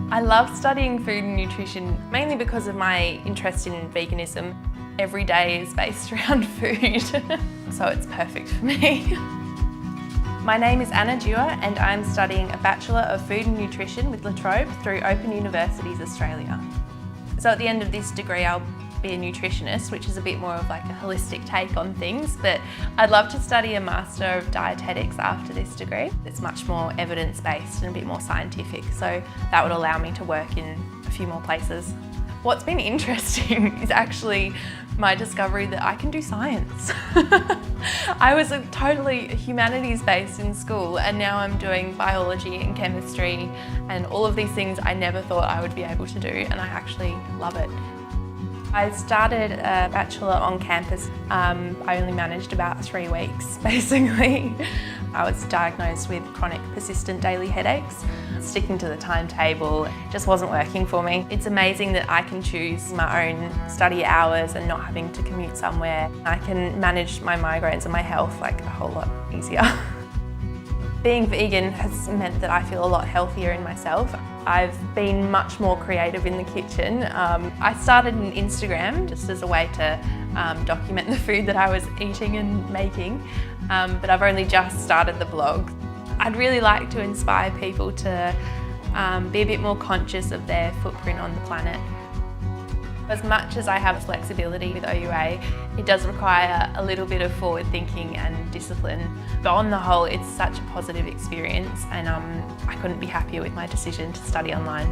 I love studying food and nutrition, mainly because of my interest in veganism. Every day is based around food, so it's perfect for me. My name is Anna Dewar and I'm studying a Bachelor of Food and Nutrition with LaTrobe through Open Universities Australia. So at the end of this degree I'll be a nutritionist, which is a bit more of like a holistic take on things, but I'd love to study a Master of Dietetics after this degree. It's much more evidence-based and a bit more scientific, so that would allow me to work in a few more places. What's been interesting is actually my discovery that I can do science. I was totally humanities based in school and now I'm doing biology and chemistry and all of these things I never thought I would be able to do, and I actually love it. I started a Bachelor on campus. I only managed about 3 weeks, basically. I was diagnosed with chronic persistent daily headaches. Sticking to the timetable just wasn't working for me. It's amazing that I can choose my own study hours and not having to commute somewhere. I can manage my migraines and my health like a whole lot easier. Being vegan has meant that I feel a lot healthier in myself. I've been much more creative in the kitchen. I started an Instagram just as a way to document the food that I was eating and making, but I've only just started the blog. I'd really like to inspire people to be a bit more conscious of their footprint on the planet. As much as I have flexibility with OUA, it does require a little bit of forward thinking and discipline. But on the whole, it's such a positive experience and I couldn't be happier with my decision to study online.